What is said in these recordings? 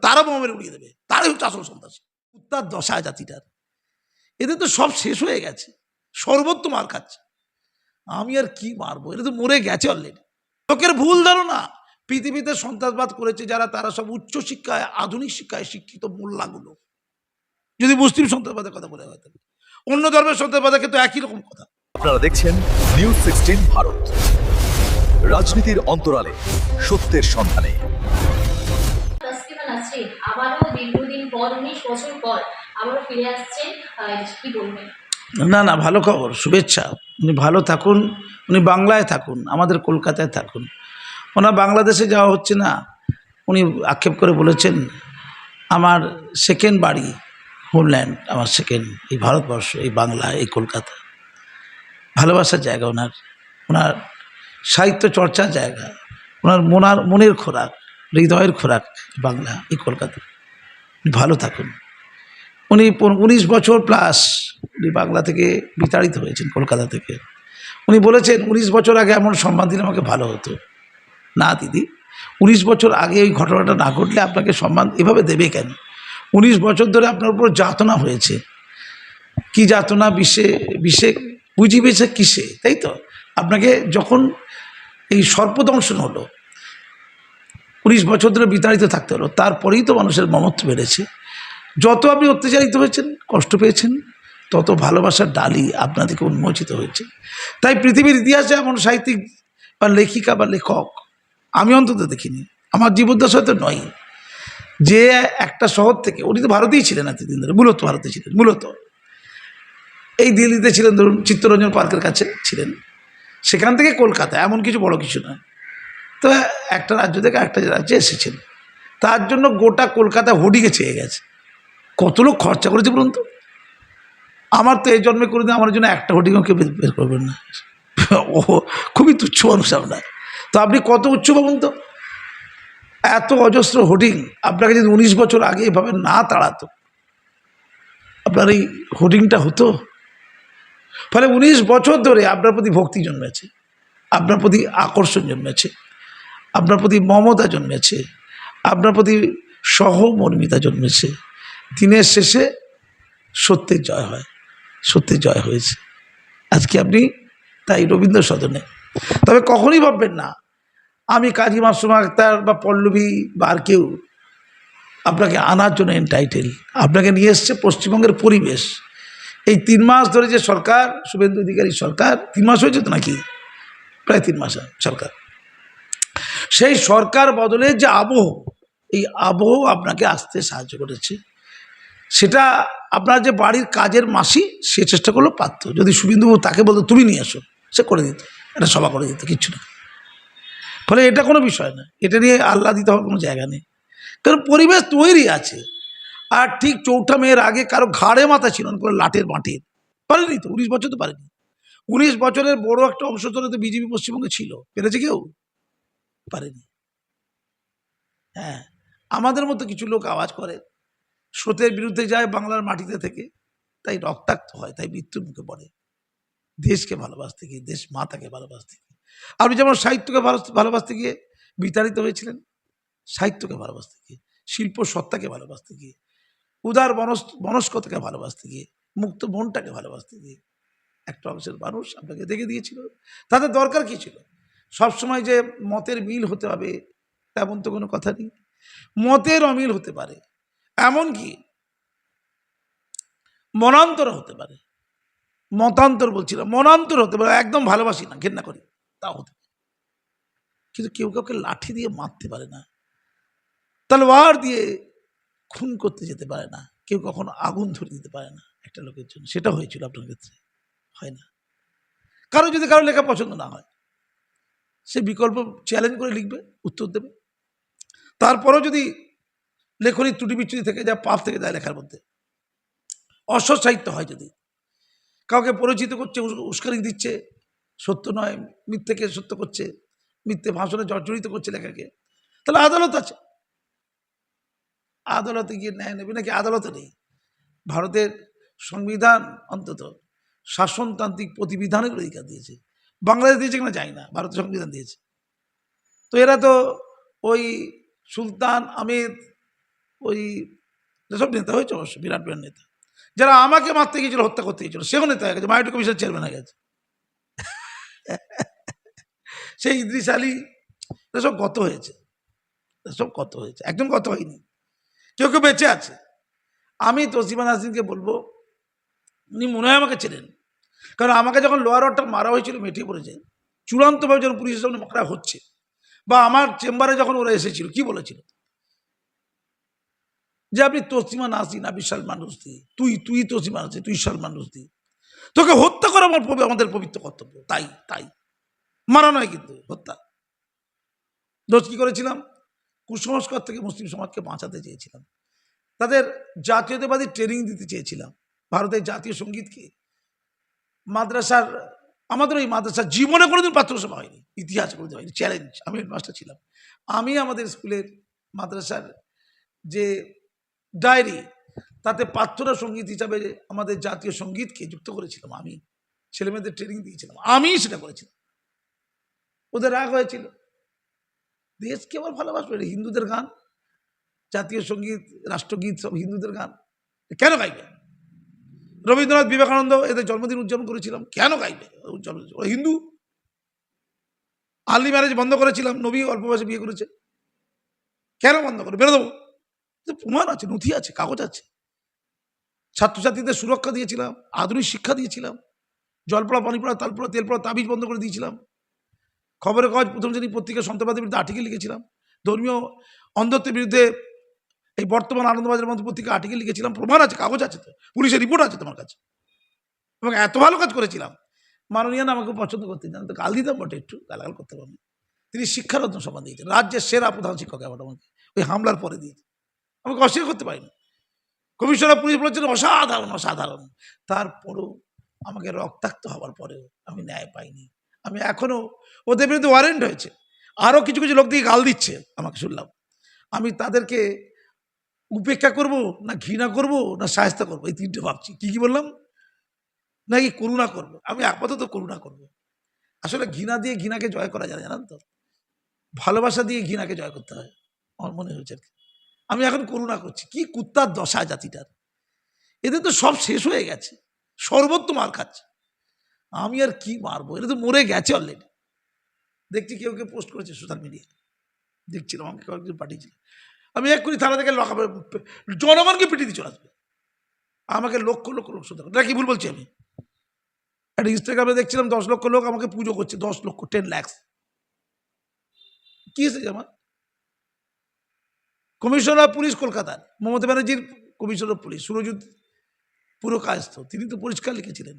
তারা বোমা মেরে উড়িয়ে দেবে, তারাই হচ্ছে আসল সন্ত্রাসী। উত্তার দশা জাতিটার, এদের তো সব শেষ হয়ে গেছে, সর্বত্র মার খাচ্ছে। আমি আর কি মারবো, এটা তো মরে গেছে অলরেডি। লোকের ভুল ধারণা, পৃথিবীতে সন্ত্রাসবাদ করেছে যারা, তারা সব উচ্চ শিক্ষায় আধুনিক শিক্ষায় শিক্ষিত মোল্লাগুলো। যদি মুসলিম সন্ত্রাসবাদের কথা বলে হয়, অন্য ধর্মের সন্ত্রাসবাদের ক্ষেত্রে একই রকম কথা। আপনারা দেখছেন নিউজ 16 ভারত, রাজনীতির অন্তরালে সত্যের সন্ধানে। আবারও দীর্ঘদিন পর 19 বছর পর আবারও ফিরে আসছেন, কি বলবেন? না না, ভালো খবর, শুভেচ্ছা। উনি ভালো থাকুন, উনি বাংলায় থাকুন, আমাদের কলকাতায় থাকুন। ওনার বাংলাদেশে যাওয়া হচ্ছে না। উনি আক্ষেপ করে বলেছেন, আমার সেকেন্ড বাড়ি, হোমল্যান্ড আমার সেকেন্ড, এই ভারতবর্ষ, এই বাংলা, এই কলকাতা। ভালোবাসার জায়গা ওনার, ওনার সাহিত্য চর্চার জায়গা, ওনার মনের খোরাক, হৃদয়ের খোরাক বাংলা, এই কলকাতা। ভালো থাকুন। উনি 19 বছর প্লাস উনি বাংলা থেকে বিতাড়িত হয়েছেন, কলকাতা থেকে। উনি বলেছেন 19 বছর আগে এমন সম্মান দিলে আমাকে ভালো হতো। না দিদি, 19 বছর আগে ওই ঘটনাটা না ঘটলে আপনাকে সম্মান এভাবে দেবে কেন? 19 বছর ধরে আপনার উপর যাতনা হয়েছে। কি যাতনা? বিষে বুঝিবেছে কিসে, তাই তো? আপনাকে যখন এই সর্পদংশন হলো, 19 বছর ধরে বিতাড়িত থাকতে হলো, তারপরেই তো মানুষের মমত্ব বেড়েছে। যত আপনি অত্যাচারিত হয়েছেন, কষ্ট পেয়েছেন, তত ভালোবাসার ডালি আপনাদেরকে উন্মোচিত হয়েছে। তাই পৃথিবীর ইতিহাসে এমন সাহিত্যিক বা লেখিকা বা লেখক আমি অন্তত দেখিনি, আমার জীবদ্দশা হয়তো নয়, যে একটা শহর থেকে, উনি তো ভারতেই ছিলেন এতদিন ধরে, মূলত ভারতে ছিলেন, মূলত এই দিল্লিতে ছিলেন, ধরুন চিত্তরঞ্জন পার্কের কাছে ছিলেন, সেখান থেকে কলকাতা, এমন কিছু বড় কিছু নয়। তো একটা রাজ্য থেকে একটা রাজ্যে এসেছেন, তার জন্য গোটা কলকাতা হোর্ডিংয়ে চেয়ে গেছে। কত লোক খরচা করেছে বলুন তো? আমার তো এই জন্মে করে দিন আমার জন্য একটা হোর্ডিংও কেউ বের করবেন না। ও খুবই তুচ্ছ মানুষ আপনার। তো আপনি কত উচ্চ ভাবুন তো? এত অজস্র হোর্ডিং আপনাকে যদি 19 বছর আগে এভাবে না তাড়াতো, আপনার এই হোর্ডিংটা হতো? ফলে 19 বছর ধরে আপনার প্রতি ভক্তি জন্মেছে, আপনার প্রতি আকর্ষণ জন্মেছে, আপনার প্রতি মমতা জন্মেছে, আপনার প্রতি সহমর্মিতা জন্মেছে। দিনের শেষে সত্যের জয় হয়, সত্যের জয় হয়েছে। আজকে আপনি তাই রবীন্দ্র সদনে। তবে কখনই ভাববেন না আমি কাজী মাসুমা আক্তার বা পল্লবী বা আর কেউ আপনাকে আনার জন্য এনটাইটেল। আপনাকে নিয়ে এসছে পশ্চিমবঙ্গের পরিবেশ। এই 3 মাস ধরে যে সরকার, শুভেন্দু অধিকারী সরকার, 3 মাস হয়েছে তো নাকি, প্রায় 3 মাস সরকার, সেই সরকার বদলের যে আবহ, এই আবহ আপনাকে আসতে সাহায্য করেছে। সেটা আপনার যে বাড়ির কাজের মাসি, সে চেষ্টা করলো, পারত। যদি শুভেন্দুবাবু তাকে বলতো তুমি নিয়ে আসো, সে করে দিত, এটা সভা করে দিত, কিচ্ছু না। ফলে এটা কোনো বিষয় না, এটা নিয়ে আল্লাহ দিতে হওয়ার কোনো জায়গা নেই, কারণ পরিবেশ তৈরি আছে। আর ঠিক 4ঠা মেয়ের আগে কারো ঘাড়ে মাথা ছিল না, করে লাটের মাটির পারেনি তো, 19 বছর তো পারেনি। 19 বছরের বড় একটা অংশ ধরে তো বিজেপি পশ্চিমবঙ্গে ছিল, পেরেছে কেউ? পারেনি। হ্যাঁ, আমাদের মতো কিছু লোক আওয়াজ করে, স্রোতের বিরুদ্ধে যায় বাংলার মাটিতে থেকে, তাই রক্তাক্ত হয়, তাই মৃত্যুর মুখে পড়ে। দেশকে ভালোবাসতে গিয়ে, দেশ মাতাকে ভালোবাসতে গিয়ে, আপনি যেমন সাহিত্যকে ভালোবাসতে গিয়ে বিতাড়িত হয়েছিলেন, সাহিত্যকে ভালোবাসতে গিয়ে, শিল্প সত্তাকে ভালোবাসতে গিয়ে, উদার মনস্কতাকে ভালোবাসতে গিয়ে, মুক্ত মনটাকে ভালোবাসতে গিয়ে একটা অংশের মানুষ আপনাকে দেখে দিয়েছিল। তাদের দরকার কী ছিল? সবসময় যে মতের মিল হতে হবে তেমন তো কোনো কথা নেই, মতের অমিল হতে পারে, এমনকি মনান্তর হতে পারে। মতান্তর বলছিলাম, মনান্তর হতে পারে, একদম ভালোবাসি না, ঘেন্না করি, তাও হতে পারে। কিন্তু কেউ কাউকে লাঠি দিয়ে মারতে পারে না, তলোয়ার দিয়ে খুন করতে যেতে পারে না, কেউ কখনো আগুন ধরে দিতে পারে না একটা লোকের জন্য। সেটা হয়েছিল আপনার ক্ষেত্রে, হয় না? কারো যদি কারো লেখা পছন্দ না হয়, সে বিকল্প চ্যালেঞ্জ করে লিখবে, উত্তর দেবে। তারপরেও যদি লেখনির ত্রুটি বিচ্যুতি থেকে যায়, পাপ থেকে যায় লেখার মধ্যে, অসৎ সাহিত্য হয়, যদি কাউকে পরিচিত করছে, উস্কানি দিচ্ছে, সত্য নয় মিথ্যেকে সত্য করছে, মিথ্যে ভাষণে জর্জরিত করছে লেখাকে, তাহলে আদালত আছে, আদালতে গিয়ে ন্যায় নেবে নাকি? আদালতে নেই। ভারতের সংবিধান অন্তত শাসনতান্ত্রিক প্রতিবিধানের অধিকার দিয়েছে। বাংলাদেশ দিয়েছে কিনা জানি না, ভারতের সংবিধান দিয়েছে। তো এরা তো ওই সুলতান আহমেদ ওই যেসব নেতা হয়েছে অবশ্য বিরাট বিরাট নেতা, যারা আমাকে মারতে গিয়েছিল, হত্যা করতে গিয়েছিল, সেও নেতা হয়ে গেছে, মাইনরিটি কমিশনের চেয়ারম্যান হয়ে গেছে। সেই ইদ্রিস আলী, এসব গত হয়েছে, এসব গত হয়েছে, একদম গত হয়নি, কেউ কেউ বেঁচে আছে। আমি তসলিমা নাসরিনকে বলবো, উনি মনে হয় আমাকে চেনেন, কারণ আমাকে যখন লোয়ার রডটা মারা হয়েছিল, মেটিয়ে পড়েছে, চূড়ান্তভাবে যখন পুলিশের সামনে মারা হচ্ছে, বা আমার চেম্বারে যখন ওরা এসেছিল, কি বলেছিল যে আপনি তসলিমা নাসরিন, আপনি সালমান রুশদি, তুই তসলিমা নাসরিন, তুই সালমান রুশদি, তোকে হত্যা করা আমাদের পবিত্র কর্তব্য। তাই তাই মারা নয়, কিন্তু হত্যা। দোষ কি করেছিলাম? কুসংস্কার থেকে মুসলিম সমাজকে বাঁচাতে চেয়েছিলাম, তাদের জাতীয়তাবাদী ট্রেনিং দিতে চেয়েছিলাম। ভারতের জাতীয় সঙ্গীতকে মাদ্রাসার, আমাদের ওই মাদ্রাসার জীবনে কোনোদিন প্রার্থনা হয়নি, ইতিহাস কোনোদিন হয়নি, চ্যালেঞ্জ। আমি হেডমাস্টার ছিলাম, আমি আমাদের স্কুলের মাদ্রাসার যে ডায়েরি, তাতে প্রার্থনা সঙ্গীত হিসাবে আমাদের জাতীয় সঙ্গীতকে যুক্ত করেছিলাম। আমি ছেলেমেয়েদের ট্রেনিং দিয়েছিলাম, আমি সেটা করেছিলাম। ওদের রাগ হয়েছিল, দেশকে আবার ভালোবাসবে, হিন্দুদের গান, জাতীয় সঙ্গীত, রাষ্ট্রগীত সব হিন্দুদের গান, কেন গাইবে? রবীন্দ্রনাথ, বিবেকানন্দ, এদের জন্মদিন উদযাপন করেছিলাম, কেন গাইবে? ওরা হিন্দু। আর্লি ম্যারেজ বন্ধ করেছিলাম, নবী অল্প বয়সে বিয়ে করেছে, কেন বন্ধ করে? বেরো দেবো, প্রমাণ আছে, নথি আছে, কাগজ আছে। ছাত্রছাত্রীদের সুরক্ষা দিয়েছিলাম, আধুনিক শিক্ষা দিয়েছিলাম, জলপড়া, পানিপড়া, তালপড়া, তেলপড়া, তাবিজ বন্ধ করে দিয়েছিলাম। খবরের কাগজ, প্রথম শ্রেণী পত্রিকা সন্ত্রাসবাদের বিরুদ্ধে আর্টিকেল লিখেছিলাম, ধর্মীয় অন্ধত্বের বিরুদ্ধে এই বর্তমান আনন্দবাজারের মতো পত্রিকা আর্টিকেল লিখেছিলাম, প্রমাণ আছে, কাগজ আছে, তো পুলিশের রিপোর্ট আছে তোমার কাছে। এবং এত ভালো কাজ করেছিলাম, মাননীয় আমাকে পছন্দ করতেন, জানতো, গাল দিতাম বটে, একটু গালাগাল করতে পারেন। তিনি শিক্ষারত্ন সম্মান দিয়েছেন, রাজ্যের সেরা প্রধান শিক্ষক অ্যাওয়ার্ড আমাকে ওই হামলার পরে দিয়েছে, আমাকে অস্বীকার করতে পারিনি। কমিশনার পুলিশ বলেছেন অসাধারণ, অসাধারণ। তারপরও আমাকে রক্তাক্ত হওয়ার পরেও আমি ন্যায় পাইনি। আমি এখনো, ওদের বিরুদ্ধে ওয়ারেন্ট হয়েছে, আরও কিছু কিছু লোক দিয়ে গাল দিচ্ছে আমাকে, শুনলাম। আমি তাদেরকে উপেক্ষা করব, না ঘৃণা করব, না সাহায্য করবো, এই তিনটে ভাবছি। কি কি বললাম? নাকি করুণা করব? আমি আপাতত করুণা করব। আসলে ঘৃণা দিয়ে ঘৃণাকে জয় করা যায়, জানেন তো, ভালোবাসা দিয়ে ঘৃণাকে জয় করতে হয়, আমার মনে হয়েছে আর কি। আমি এখন করুণা করছি, কি কুত্তার দশা জাতিটার, এদের তো সব শেষ হয়ে গেছে, সর্বত্র মার খাচ্ছে, আমি আর কি মারবো? এটা তো মরে গেছে অলরেডি। দেখছি কেউ কেউ পোস্ট করেছে সোশ্যাল মিডিয়ায়, দেখছিলাম, আমাকে কয়েকদিন পাঠিয়েছিল। আমি এক্ষুনি থানা থেকে লকাবে, জনগণকে পিটিয়ে দিয়ে চলে আসবে, আমাকে লক্ষ লক্ষ লোক শুধু। এটা কি ভুল বলছি আমি? একটা ইনস্টাগ্রামে দেখছিলাম 10 লক্ষ লোক আমাকে পুজো করছে, 10 লক্ষ, 10 lakhs। কি এসেছে আমার? কমিশনার পুলিশ কলকাতার, মমতা ব্যানার্জির কমিশনার পুলিশ সুরজিৎ পুরকায়স্থ, তিনি তো পরিষ্কার লিখেছিলেন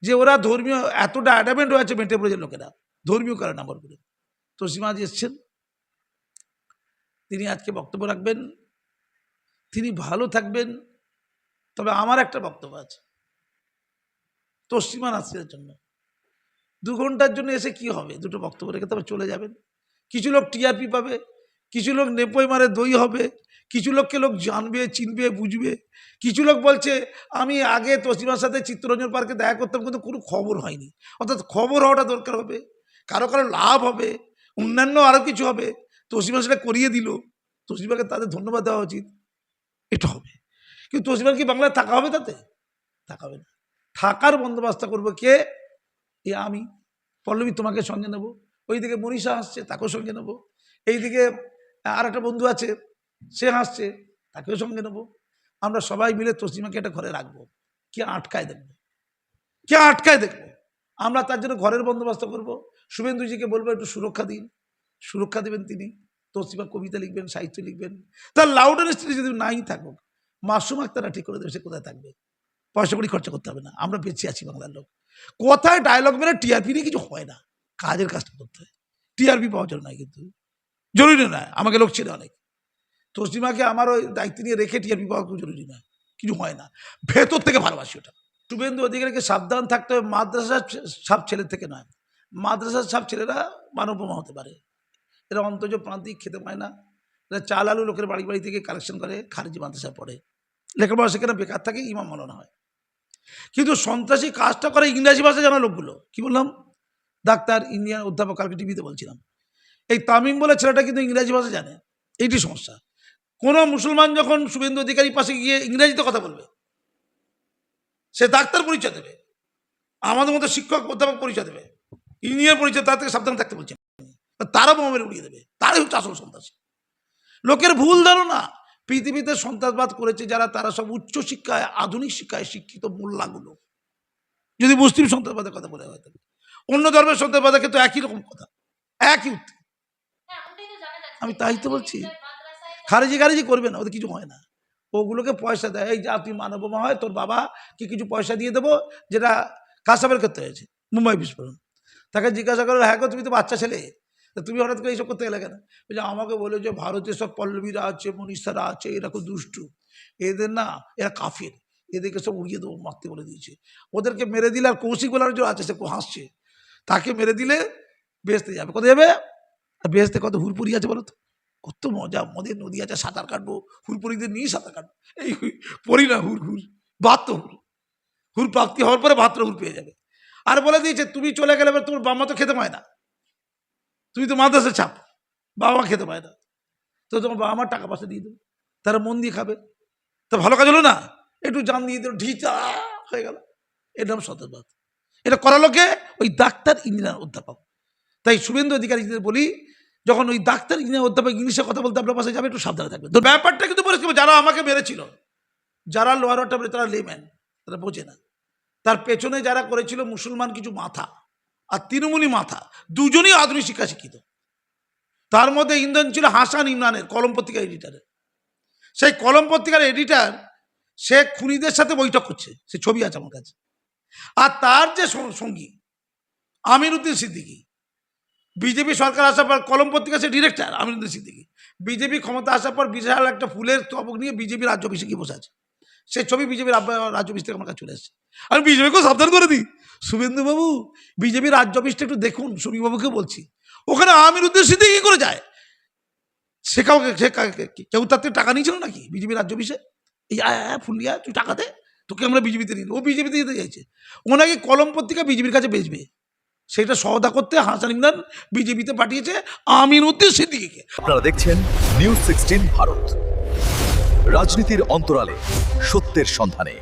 যে ওরা ধর্মীয়, এতটা অ্যাডামেন্ট হয়েছে মেটেপুরের লোকেরা ধর্মীয় কারণ নাম্বার করে। তো সীমাজি এসছেন, তিনি আজকে বক্তব্য রাখবেন, তিনি ভালো থাকবেন। তবে আমার একটা বক্তব্য আছে তসলিমা নাসরিনের জন্য। 2 ঘন্টার জন্য এসে কি হবে? দুটো বক্তব্য রেখে তবে চলে যাবেন। কিছু লোক টিআরপি পাবে, কিছু লোক নেপোয় মারে দই হবে, কিছু লোককে লোক জানবে, চিনবে, বুঝবে। কিছু লোক বলছে আমি আগে তসলিমার সাথে চিত্তরঞ্জন পার্কে দেখা করতাম, কিন্তু কোনো খবর হয়নি। অর্থাৎ খবর হওয়াটা দরকার হবে, কারো কারো লাভ হবে, অন্যান্য আরও কিছু হবে। তসলিমা সেটা করিয়ে দিল, তসলিমাকে তাদের ধন্যবাদ দেওয়া উচিত, এটা হবে। কিন্তু তসলিমার কি বাংলায় থাকা হবে? তাতে থাকা হবে না। থাকার বন্দোবস্ত করবো কে? আমি, পল্লবী, তোমাকে সঙ্গে নেবো, ওইদিকে মনীষা হাসছে, তাকেও সঙ্গে নেবো, এইদিকে আর একটা বন্ধু আছে, সে হাসছে, তাকেও সঙ্গে নেবো। আমরা সবাই মিলে তসলিমাকে একটা ঘরে রাখবো। কে আটকায় দেখবো, কে আটকায় দেখবো, আমরা তার জন্য ঘরের বন্দোবস্ত করবো। শুভেন্দুজিকে বলবো একটু সুরক্ষা দিন, সুরক্ষা দেবেন তিনি। তসলিমা কবিতা লিখবেন, সাহিত্য লিখবেন, তার লাউডার স্ত্রী যদি নাই থাকুক, মাসুম আক্তারা ঠিক করে দেবে সে কোথায় থাকবে, পয়সা কড়ি খরচা করতে হবে না। আমরা বেঁচে আছি বাংলার লোক, কোথায় ডায়লগ মেরে টিআরপি নিয়ে কিছু হয় না, কাজের কাজটা করতে হয়। টিআরপি পাওয়ার জন্য নয়, কিন্তু জরুরি নয়, আমাকে লোক ছেড়ে অনেক। তসলিমাকে আমার ওই দায়িত্ব নিয়ে রেখে টিআরপি পাওয়া খুব জরুরি নয়, কিছু হয় না, ভেতর থেকে ভালোবাসি ওটা। শুভেন্দু অধিকারীকে সাবধান থাকতে হবে, মাদ্রাসার সব ছেলের থেকে নয়। মাদ্রাসার সব ছেলেরা মানবমা হতে পারে, এরা অন্তর্জ প্রান্তিক, খেতে পায় না, এরা চাল আলু লোকের বাড়ি বাড়ি থেকে কালেকশন করে, খারিজি মাদ্রাসায় পড়ে, লেখাপড়া সেখানে বেকার থাকে, ইমাম মৌলানা হয়। কিন্তু সন্ত্রাসী কাজটা করে ইংরাজি ভাষা জানা লোকগুলো। কি বললাম? ডাক্তার, ইঞ্জিনিয়ার, অধ্যাপক, কালকে টিভিতে বলছিলাম, এই তামিম বলে ছেলেটা কিন্তু ইংরাজি ভাষা জানে, এইটি সমস্যা। কোনো মুসলমান যখন শুভেন্দু অধিকারীর পাশে গিয়ে ইংরেজিতে কথা বলবে, সে ডাক্তার পরিচয় দেবে, আমাদের মতো শিক্ষক অধ্যাপক পরিচয় দেবে, ইঞ্জিনিয়ার পরিচয়, তার থেকে সাবধান থাকতে বলছে। তারা বোমের উড়িয়ে দেবে, তারাই হচ্ছে আসল সন্ত্রাসী। লোকের ভুল ধারণা, পৃথিবীতে সন্ত্রাসবাদ করেছে যারা, তারা সব উচ্চ শিক্ষায়, আধুনিক শিক্ষায় শিক্ষিত মোল্লাগুলো। যদি মুসলিম সন্ত্রাসবাদের কথা বলে হয়, অন্য ধর্মের সন্ত্রাসবাদের ক্ষেত্রে একই রকম কথা, একই উত্তর। আমি তাই তো বলছি, খারিজি করবে না, ওদের কিছু হয় না। ওগুলোকে পয়সা দেয়, এই যা তুই মানবমা হয়, তোর বাবা কি কিছু পয়সা দিয়ে দেবো, যেটা কাসাবের ক্ষেত্রে হয়েছে, মুম্বাই বিস্ফোরণ। তাকে জিজ্ঞাসা করো, হ্যাঁ গো তুমি তো বাচ্চা ছেলে, তুমি হঠাৎ করে এইসব করতে গেলে কেন? বলছে আমাকে বলে যে ভারতের সব পল্লবীরা আছে, মনীষারা আছে, এরা খুব দুষ্টু, এদের না, এরা কাফের, এদেরকে সব উড়িয়ে দেবো, মারতে বলে দিয়েছে। ওদেরকে মেরে দিলে, আর কৌশিক বলার যে আছে, সে হাসছে, তাকে মেরে দিলে বেহেশতে যাবে। কোথায় যাবে? আর বেহেশতে কত হুরপুরি আছে বলো তো, কত মজা, মদের নদী আছে, সাঁতার কাটবো, হুরপুরিদের নিয়ে সাঁতার কাটবো। এই পড়ি না, হুর বাত্র হুর প্রাপ্তি হওয়ার পরে ভাত্র হুর পেয়ে যাবে। আর বলে দিয়েছে তুমি চলে গেলে তোমার বাবা তো খেতে পায় না, তুমি তো মাদ্রাসা ছাপ, বাবা খেতে পায় না, তো তোমার বাবা আমার টাকা পয়সা দিয়ে দেবে, তারা মন দিয়ে খাবে, তো ভালো কাজ হলো না? একটু জান দিয়ে দিল, ঢিচা হয়ে গেল। এটা নাম সন্ত্রাসবাদ। এটা করালো কে? ওই ডাক্তার, ইঞ্জিনিয়ার, অধ্যাপক। তাই শুভেন্দু অধিকারীদের বলি, যখন ওই ডাক্তার, ইঞ্জিনিয়ার, অধ্যাপক ইংলিশে কথা বলতে আপনার পাশে যাবে, একটু সাবধানে থাকবে। তো ব্যাপারটা কিন্তু পরিষ্কার, যারা আমাকে মেরেছিল, যারা লোয়ার অর্ডার, তারা লেম্যান, তারা বোঝে না। তার পেছনে যারা করেছিল মুসলমান কিছু মাথা আর তৃণমূলী মাথা, দুজনই আধুনিক শিক্ষা শিক্ষিত। তার মধ্যে ইন্ধন ছিল হাসান ইমরানের, কলম পত্রিকার এডিটারের। সেই কলম পত্রিকার এডিটার, সে খুনিদের সাথে বৈঠক করছে, সে ছবি আছে আমার কাছে। আর তার যে সঙ্গী আমিরউদ্দিন সিদ্দিকী, বিজেপি সরকার আসার পর কলম পত্রিকা, সে ডিরেক্টর আমিরউদ্দিন সিদ্দিকী, বিজেপি ক্ষমতা আসার পর বিশাল একটা ফুলের তবক নিয়ে বিজেপি রাজ্য অফিসে গিয়ে বসে আছে। সে ছবি বিজেপির রাজ্য অফিস থেকে আমার কাছে চলে এসেছে। আমি বিজেপিকেও সাবধান করে দিই, শুভেন্দুবাবু বিজেপির রাজ্য অফিসটা একটু দেখুন, সুমিবাবুকে বলছি, ওখানে আমিরউদ্দিন সিদ্দিকী করে যায়। সে কেউ তার থেকে টাকা নিয়েছিল নাকি বিজেপির রাজ্য অফিসে? এই ফুলিয়া তুই টাকা দে, তোকে আমরা বিজেপিতে নিই। ও বিজেপিতে দিতে চাইছে, ওনাকে কলম পত্রিকা বিজেপির কাছে বেচবে, সেটা সওদা করতে হাসান ইমরান বিজেপিতে পাঠিয়েছে আমিরউদ্দিন সিদ্দিকীকে। আপনারা দেখছেন নিউজ 16 ভারত, রাজনীতির অন্তরালে সত্যের সন্ধানে।